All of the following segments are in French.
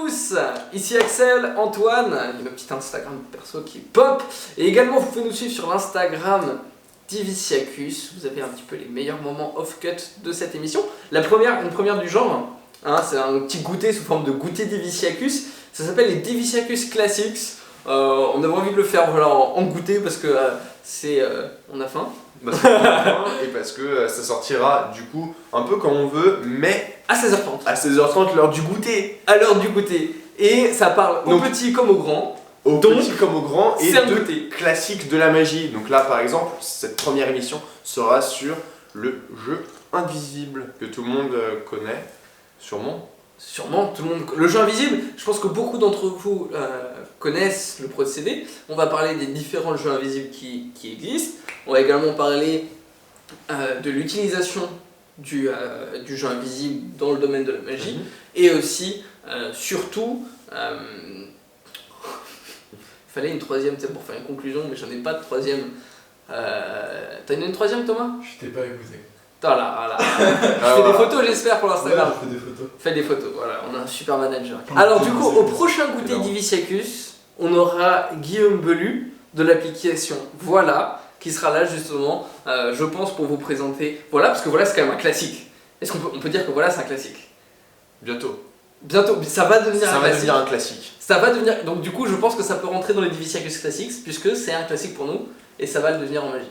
tous, ici Axel, Antoine, il y a le petit Instagram perso qui pop, et également vous pouvez nous suivre sur l'Instagram Diviciacus, vous avez un petit peu les meilleurs moments off-cut de cette émission. Une première du genre, hein, c'est un petit goûter sous forme de goûter Diviciacus, ça s'appelle les Diviciacus Classics. On avait envie de le faire voilà, en goûter parce que on a faim. Et parce que ça sortira du coup un peu quand on veut, mais à 16h30. À 16h30, l'heure du goûter. À l'heure du goûter. Et ça parle aux petits comme aux grands. Aux petits comme aux grands et de goûter classiques de la magie. Donc là par exemple, cette première émission sera sur le jeu invisible que tout le monde connaît, sûrement. Sûrement, tout le monde. Le jeu invisible, je pense que beaucoup d'entre vous connaissent le procédé. On va parler des différents jeux invisibles qui existent. On va également parler de l'utilisation du jeu invisible dans le domaine de la magie. Et aussi, surtout, il fallait une troisième pour faire une conclusion, mais j'en ai pas de troisième. T'as une troisième, Thomas? Je t'ai pas écouté. Voilà. Je fais des photos, j'espère, pour l'Instagram. Ouais, je fais des photos. Fais des photos, voilà, on a un super manager. Alors du coup, au prochain goûter Diviciacus, on aura Guillaume Belu de l'application Voilà, qui sera là justement, je pense, pour vous présenter Voilà, parce que Voilà c'est quand même un classique. Est-ce qu'on peut dire que Voilà c'est un classique? Bientôt, ça va devenir un classique. Ça va devenir, donc du coup je pense que ça peut rentrer dans les Diviciacus Classics, puisque c'est un classique pour nous, et ça va le devenir en magie.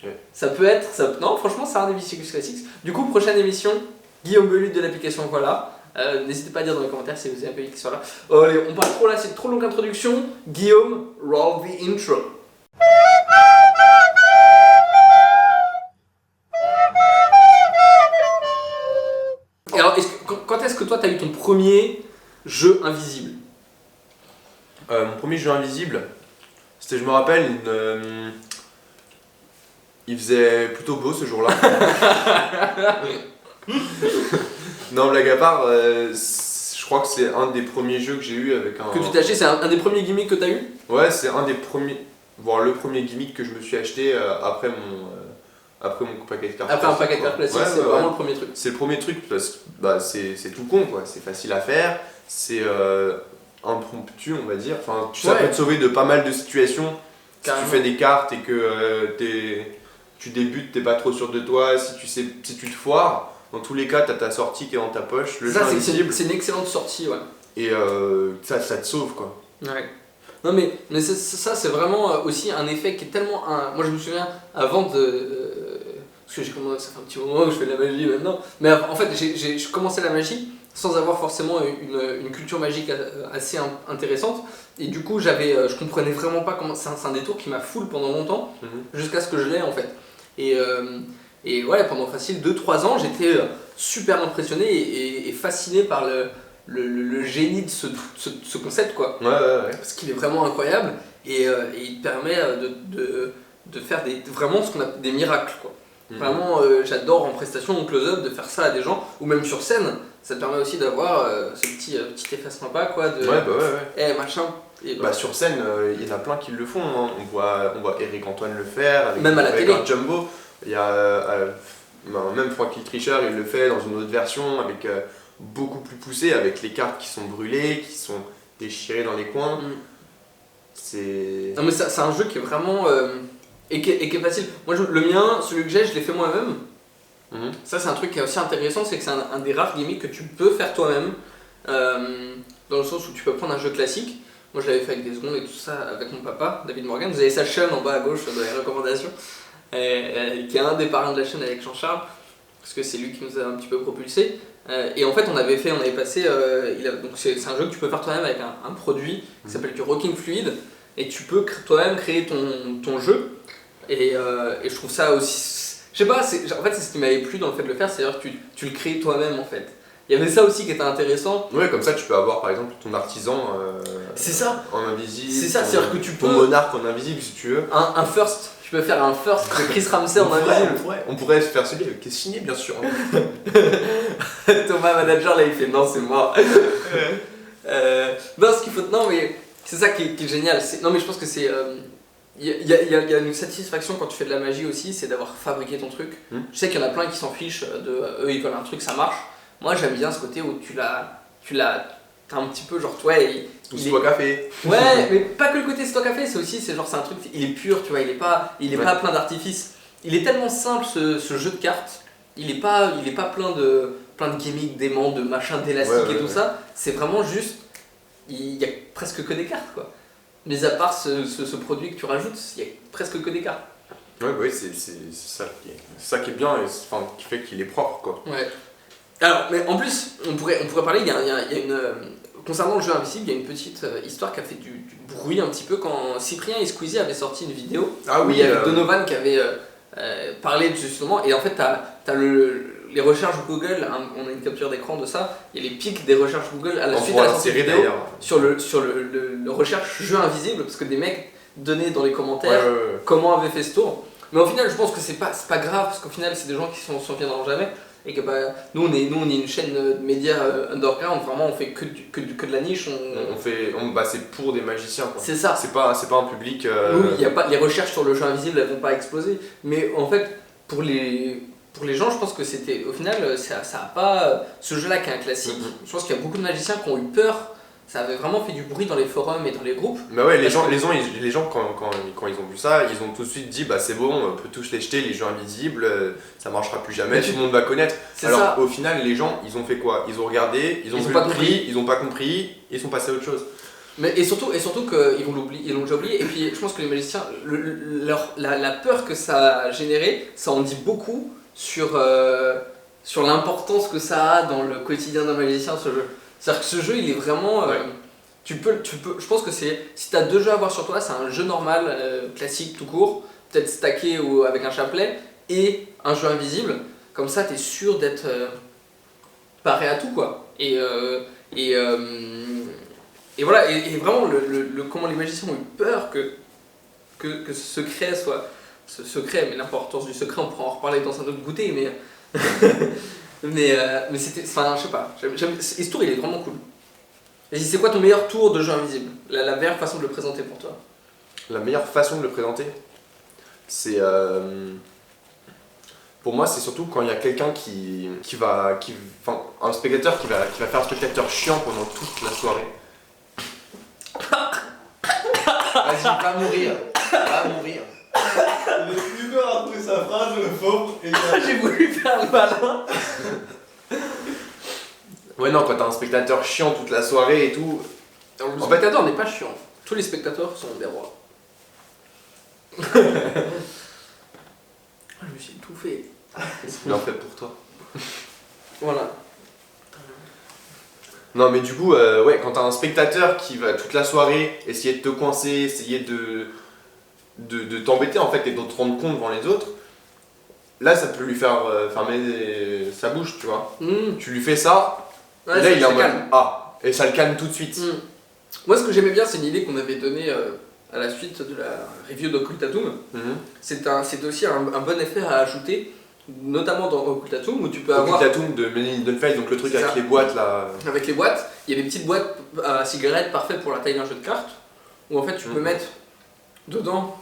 Ouais. Ça peut être, non franchement c'est un Diviciacus Classics. Du coup prochaine émission, Guillaume Belu de l'application Voilà. N'hésitez pas à dire dans les commentaires si vous avez un pays qui soit là. Allez, on parle trop là, c'est trop longue introduction. Guillaume, roll the intro. Alors, quand est-ce que toi t'as eu ton premier jeu invisible? Mon premier jeu invisible, c'était, je me rappelle, il faisait plutôt beau ce jour-là. Non, blague à part, je crois que c'est un des premiers jeux que j'ai eu avec un... Que tu t'es acheté, c'est un des premiers gimmicks que t'as eu? Ouais, c'est un des premiers, voire le premier gimmick que je me suis acheté après mon paquet de cartes. Après un paquet de cartes classique, c'est vraiment le premier truc. C'est le premier truc parce que c'est tout con quoi, c'est facile à faire, c'est impromptu on va dire, enfin ça peut te sauver de pas mal de situations. Carrément. Si tu fais des cartes et que tu débutes, t'es pas trop sûr de toi, si tu te foires, dans tous les cas t'as ta sortie qui est dans ta poche, le jeu invisible. C'est une excellente sortie, ouais. Et ça te sauve quoi. Ouais. Non mais ça c'est vraiment aussi un effet qui est tellement... Moi je me souviens avant de... parce que j'ai commencé, ça fait un petit moment que je fais de la magie maintenant, mais en fait j'ai commencé la magie sans avoir forcément une culture magique assez intéressante, et du coup je comprenais vraiment pas comment... C'est un détour qui m'a full pendant longtemps, jusqu'à ce que je l'ai en fait. Et ouais, pendant facile 2-3 ans j'étais super impressionné et fasciné par le génie de ce concept quoi. Ouais. Parce qu'il est vraiment incroyable et il te permet de faire vraiment ce qu'on appelle des miracles quoi. Vraiment j'adore en prestation, en close-up, de faire ça à des gens, ou même sur scène, ça te permet aussi d'avoir ce petit effet sympa quoi de... Ouais. Machin. Et sur scène, il y en a plein qui le font, hein. On voit Eric Antoine le faire, même à la télé. Un Jumbo, il y a même Francky Tricher, il le fait dans une autre version avec beaucoup plus poussé, avec les cartes qui sont brûlées, qui sont déchirées dans les coins. Non mais c'est un jeu qui est vraiment... et qui est facile. Moi le mien, celui que j'ai, je l'ai fait moi-même. Ça c'est un truc qui est aussi intéressant, c'est que c'est un des rares gimmicks que tu peux faire toi-même, dans le sens où tu peux prendre un jeu classique. Moi je l'avais fait avec des secondes et tout ça avec mon papa, David Morgan. Vous avez sa chaîne en bas à gauche dans les recommandations, qui est un des parrains de la chaîne avec Jean-Charles, parce que c'est lui qui nous a un petit peu propulsé. Et en fait on avait passé, donc c'est un jeu que tu peux faire toi-même avec un produit qui s'appelle du Rocking Fluid, et tu peux toi-même créer ton jeu, et je trouve ça aussi... Je sais pas, en fait c'est ce qui m'avait plu dans le fait de le faire, c'est-à-dire que tu le crées toi-même en fait. Il y avait ça aussi qui était intéressant. Ouais, comme ça tu peux avoir par exemple ton artisan c'est ça. En invisible. C'est ça, c'est-à-dire que tu peux... Ton monarque en invisible si tu veux. Un first. Tu peux faire un first de Chris Ramsey en invisible. On pourrait faire celui qui est signé bien sûr. Thomas manager là il fait non c'est moi. Non ce qu'il faut... Non mais c'est ça qui est génial. Non mais je pense que c'est... Il y a une satisfaction quand tu fais de la magie aussi, c'est d'avoir fabriqué ton truc. Je sais qu'il y en a plein qui s'en fichent eux ils veulent un truc, ça marche. Moi j'aime bien ce côté où tu l'as t'as un petit peu genre, ouais, Ou stock café. Ouais, mais pas que le côté stock café, c'est aussi, c'est un truc, il est pur, tu vois, il est pas plein d'artifices. Il est tellement simple ce jeu de cartes, il est pas plein de gimmicks, d'aimants, de machins, d'élastiques et tout ça. C'est vraiment juste, il y a presque que des cartes quoi. Mais à part ce produit que tu rajoutes, il y a presque que des cartes. Ouais, c'est ça qui est bien et qui fait qu'il est propre quoi. Ouais. Alors, mais en plus, on pourrait parler, il y a une. Concernant le jeu Invisible, il y a une petite histoire qui a fait du bruit un petit peu quand Cyprien et Squeezie avaient sorti une vidéo où il y avait Donovan qui avait parlé justement, et en fait, t'as les recherches Google, hein, on a une capture d'écran de ça, il y a les pics des recherches Google à la suite de la sortie vidéo sur le recherche jeu invisible, parce que des mecs donnaient dans les commentaires comment avait fait ce tour. Mais au final, je pense que c'est pas grave, parce qu'au final, c'est des gens qui s'en souviendront jamais. Et que nous on est une chaîne de médias underground, vraiment on fait que de la niche. C'est pour des magiciens quoi. C'est ça. C'est pas un public. Nous, y a pas, les recherches sur le jeu invisible elles vont pas exploser. Mais en fait, pour les gens, je pense que c'était. Au final, ça a pas. Ce jeu là qui est un classique, je pense qu'il y a beaucoup de magiciens qui ont eu peur. Ça avait vraiment fait du bruit dans les forums et dans les groupes. Mais ouais, les gens quand ils ont vu ça, ils ont tout de suite dit bah c'est bon, on peut tous les jeter, les jeux invisibles, ça marchera plus jamais, tout le monde va connaître. Alors ça. Au final, les gens, ils ont fait quoi? Ils ont regardé, ils ont vu le prix, ils ont pas compris, ils sont passés à autre chose. Mais, et surtout qu'ils l'ont déjà oublié. Et puis je pense que les magiciens, la peur que ça a généré, ça en dit beaucoup sur l'importance que ça a dans le quotidien d'un magicien, ce jeu. C'est-à-dire que ce jeu, il est vraiment. Tu peux, je pense que si tu as 2 jeux à avoir sur toi, c'est un jeu normal, classique, tout court, peut-être stacké ou avec un chapelet, et un jeu invisible. Comme ça, tu es sûr d'être paré à tout, quoi. Et voilà, et vraiment, comment les magiciens ont eu peur que ce secret soit. Ce secret, mais l'importance du secret, on pourra en reparler dans un autre goûter, mais. mais c'était. Enfin, je sais pas. Ce tour, il est vraiment cool. Et c'est quoi ton meilleur tour de jeu invisible? La meilleure façon de le présenter pour toi? La meilleure façon de le présenter, c'est. Pour moi, c'est surtout quand il y a quelqu'un un spectateur qui va faire un spectateur chiant pendant toute la soirée. Vas-y, va mourir. Le Hugo a repris sa phrase, le pauvre, et j'ai voulu faire le malin. Ouais, non, quand t'as un spectateur chiant toute la soirée et tout. Le spectateur n'est pas chiant. Tous les spectateurs sont des rois. Je me suis étouffé. C'est bien fait pour toi. Voilà. Non, mais du coup, quand t'as un spectateur qui va toute la soirée essayer de te coincer, essayer de t'embêter en fait et de te rendre compte devant les autres, là ça peut lui faire fermer sa bouche, tu vois. Tu lui fais ça, et là il est en mode ah, et ça le calme tout de suite. Moi ce que j'aimais bien, c'est une idée qu'on avait donnée à la suite de la review d'Occultatum. C'est aussi un bon effet à ajouter, notamment dans Occultatum où tu peux avoir. Occultatum de Melanie Dunphy, donc le truc avec les boîtes là. Avec les boîtes, il y a des petites boîtes à cigarettes parfaites pour la taille d'un jeu de cartes, où en fait tu peux mettre dedans.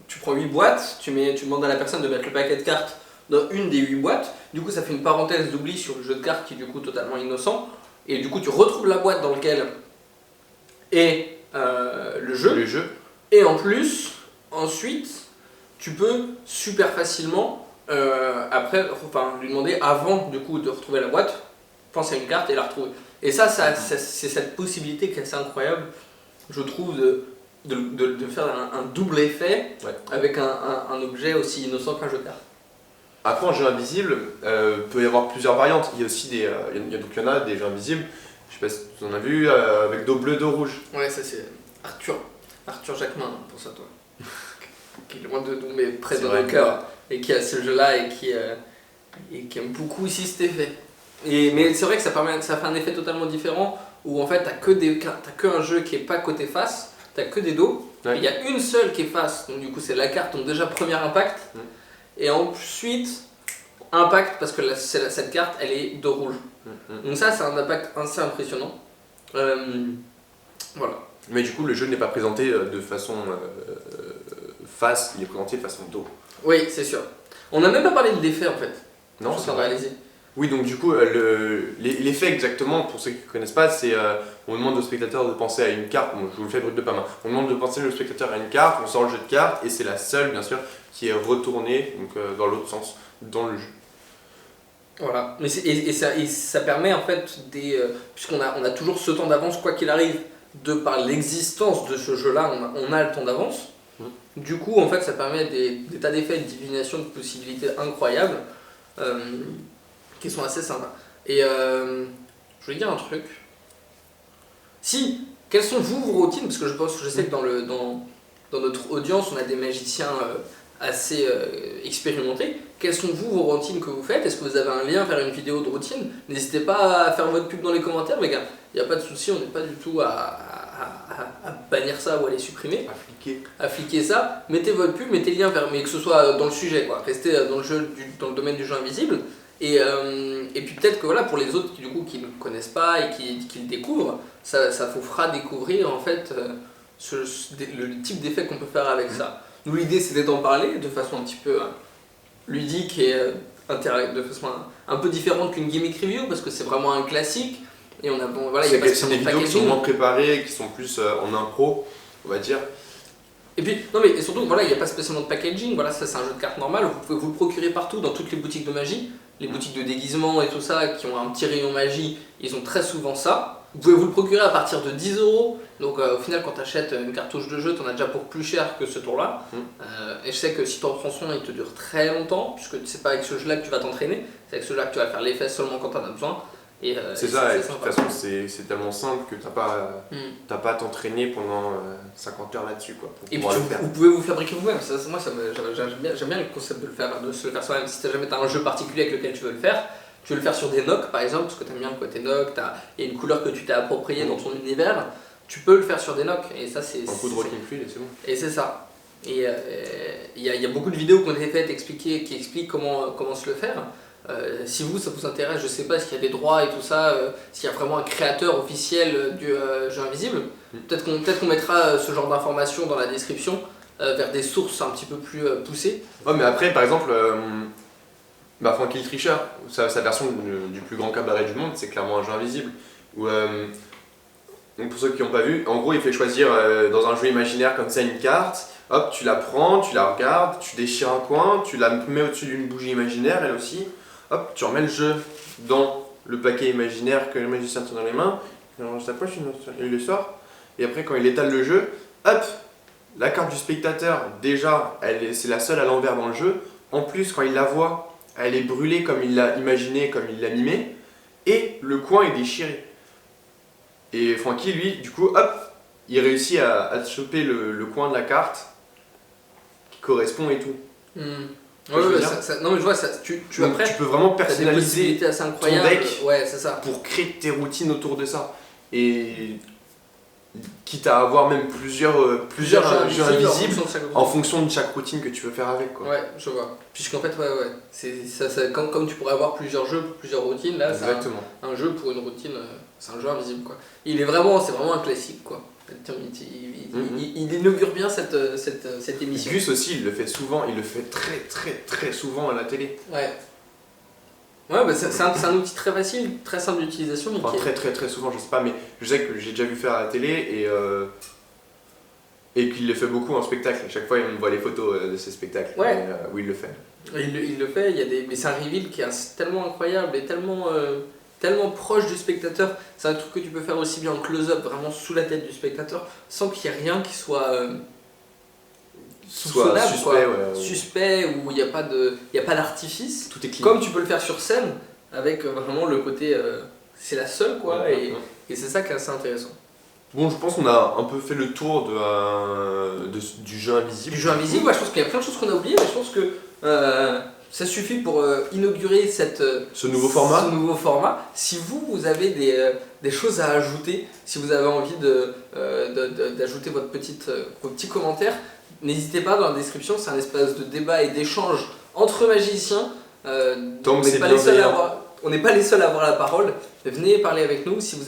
Tu prends 8 boîtes, tu demandes à la personne de mettre le paquet de cartes dans une des 8 boîtes, du coup ça fait une parenthèse d'oubli sur le jeu de cartes qui est du coup totalement innocent, et du coup tu retrouves la boîte dans laquelle est le jeu, et en plus, ensuite, tu peux super facilement, lui demander avant du coup de retrouver la boîte, penser à une carte et la retrouver. Et ça c'est cette possibilité qui est assez incroyable, je trouve, de faire un double effet avec un objet aussi innocent qu'un jeu de cartes. Après, un jeu invisible, peut y avoir plusieurs variantes. Il y a aussi il y en a des jeux invisibles, je sais pas si tu en as vu, avec dos bleu, dos rouge. Ouais, ça c'est Arthur Jacquemin, pour ça toi. Qui est loin de nous, mais près de mon cœur, et qui a ce jeu-là et qui aime beaucoup aussi cet effet. Mais c'est vrai que ça fait un effet totalement différent, où en fait t'as que un jeu qui est pas côté face, t'as que des dos, il y a une seule qui est face, donc du coup c'est la carte, donc déjà premier impact, et ensuite impact parce que cette carte elle est dos rouge. Donc ça c'est un impact assez impressionnant. Voilà. Mais du coup le jeu n'est pas présenté de façon face, il est présenté de façon dos. Oui, c'est sûr. On n'a même pas parlé de l'effet en fait. Non, c'est réalisé. Oui, donc du coup, l'effet exactement, pour ceux qui ne connaissent pas, c'est on demande au spectateur de penser à une carte, bon, je vous le fais brut de pas main, on demande de penser au spectateur à une carte, on sort le jeu de cartes, et c'est la seule, bien sûr, qui est retournée donc, dans l'autre sens, dans le jeu. Voilà, mais ça permet en fait, puisqu'on a toujours ce temps d'avance, quoi qu'il arrive, de par l'existence de ce jeu-là, on a le temps d'avance. Du coup, en fait, ça permet des tas d'effets de divination, de possibilités incroyables. Qui sont assez sympas. Et je voulais dire un truc. Quelles sont vos routines? Parce que je sais que dans notre audience, on a des magiciens assez expérimentés. Quelles sont vos routines que vous faites? Est-ce que vous avez un lien vers une vidéo de routine? N'hésitez pas à faire votre pub dans les commentaires, les gars. Il n'y a pas de souci, on n'est pas du tout à bannir ça ou à les supprimer. À fliquer ça. Mettez votre pub, mettez le lien vers, mais que ce soit dans le sujet, quoi. Restez dans le domaine du jeu invisible. Et puis peut-être que voilà, pour les autres qui ne connaissent pas et qui le découvrent, ça vous fera découvrir en fait le type d'effet qu'on peut faire avec ça. Nous, l'idée c'était d'en parler de façon un petit peu ludique et de façon un peu différente qu'une gimmick review, parce que c'est vraiment un classique et on a voilà, c'est des vidéos qui sont moins préparées, qui sont plus en impro, on va dire. Et puis, non mais et surtout, voilà, il n'y a pas spécialement de packaging, voilà, ça c'est un jeu de cartes normal, vous pouvez vous le procurer partout dans toutes les boutiques de magie, les boutiques de déguisement et tout ça, qui ont un petit rayon magie, ils ont très souvent ça. Vous pouvez vous le procurer à partir de 10 €, donc au final quand tu achètes une cartouche de jeu, tu en as déjà pour plus cher que ce tour-là. Et je sais que si tu en prends soin, il te dure très longtemps, puisque c'est pas avec ce jeu-là que tu vas t'entraîner, c'est avec ce jeu-là que tu vas faire l'effet seulement quand tu en as besoin. C'est ça, et de toute façon c'est tellement simple que t'as pas à t'entraîner pendant 50 heures là-dessus, quoi. Et puis vous pouvez vous fabriquer vous-même, moi j'aime bien le concept de se le faire soi-même. Si jamais t'as un jeu particulier avec lequel tu veux le faire sur des NOC par exemple, parce que t'aimes bien le côté NOC, il y a une couleur que tu t'es appropriée dans ton univers, tu peux le faire sur des NOC, et ça c'est... Un coup de rocking fluid et c'est bon. Et c'est ça. Et il y a beaucoup de vidéos qui ont été faites qui expliquent comment se le faire. Si ça vous intéresse, je sais pas s'il y a des droits et tout ça, s'il y a vraiment un créateur officiel du jeu invisible, peut-être qu'on mettra ce genre d'informations dans la description vers des sources un petit peu plus poussées. Ouais, mais après par exemple, Frankie le tricheur, sa version du plus grand cabaret du monde, c'est clairement un jeu invisible. Où, donc pour ceux qui n'ont pas vu, en gros il fait choisir dans un jeu imaginaire comme ça une carte, hop, tu la prends, tu la regardes, tu déchires un coin, tu la mets au-dessus d'une bougie imaginaire elle aussi. Hop, tu remets le jeu dans le paquet imaginaire que le magicien tient dans les mains, il range sa poche, il le sort, et après quand il étale le jeu, hop, la carte du spectateur, déjà, c'est la seule à l'envers dans le jeu, en plus quand il la voit, elle est brûlée comme il l'a imaginé, comme il l'a mimé, et le coin est déchiré. Et Frankie, lui, du coup, hop, il réussit à choper le coin de la carte qui correspond et tout. Ouais, non mais je vois, tu peux vraiment personnaliser assez ton deck c'est ça. pour créer tes routines autour de ça. Et quitte à avoir même plusieurs jeux invisibles en fonction de chaque routine que tu veux faire avec, quoi. Ouais, je vois. Puisqu'en fait, c'est comme tu pourrais avoir plusieurs jeux pour plusieurs routines, là, exactement. Un jeu pour une routine, c'est un jeu invisible, quoi. C'est vraiment un classique, quoi. Il inaugure bien cette émission. Gus aussi, il le fait souvent, il le fait très très très souvent à la télé. Ouais, c'est un outil très facile, très simple d'utilisation. Enfin, très très très souvent, je sais pas, mais je sais que j'ai déjà vu faire à la télé et qu'il le fait beaucoup en spectacle. À chaque fois, on voit les photos de ses spectacles où il le fait. Il le fait, mais c'est un reveal qui est tellement incroyable et tellement proche du spectateur. C'est un truc que tu peux faire aussi bien en close-up, vraiment sous la tête du spectateur, sans qu'il y ait rien qui soit soupçonnable, suspect, où il n'y a pas d'artifice. Tout est clean. Comme tu peux le faire sur scène, avec vraiment le côté c'est la seule, quoi, et c'est ça qui est assez intéressant. Bon, je pense qu'on a un peu fait le tour du jeu invisible. Du jeu invisible, je pense qu'il y a plein de choses qu'on a oubliées, mais je pense que ça suffit pour inaugurer ce nouveau format. Si vous avez des choses à ajouter, si vous avez envie d'ajouter vos petits commentaires, n'hésitez pas dans la description, c'est un espace de débat et d'échange entre magiciens. Tant que c'est bienveillant. On n'est pas les seuls à avoir la parole. Venez parler avec nous. Si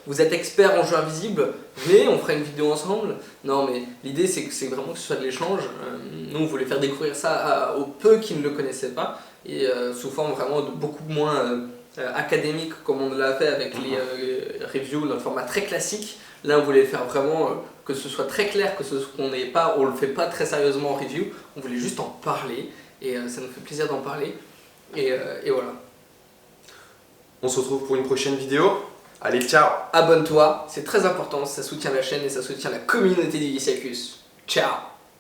vous êtes expert en jeu invisible, venez, on fera une vidéo ensemble. Non, mais l'idée c'est vraiment que ce soit de l'échange. Nous, on voulait faire découvrir ça aux peu qui ne le connaissaient pas. et sous forme vraiment de beaucoup moins académique comme on l'a fait avec les reviews dans le format très classique. Là on voulait faire vraiment que ce soit très clair, on le fait pas très sérieusement en review, on voulait juste en parler et ça nous fait plaisir d'en parler et voilà. On se retrouve pour une prochaine vidéo. Allez, ciao! Abonne-toi, c'est très important, ça soutient la chaîne et ça soutient la communauté du Viciacus. Ciao!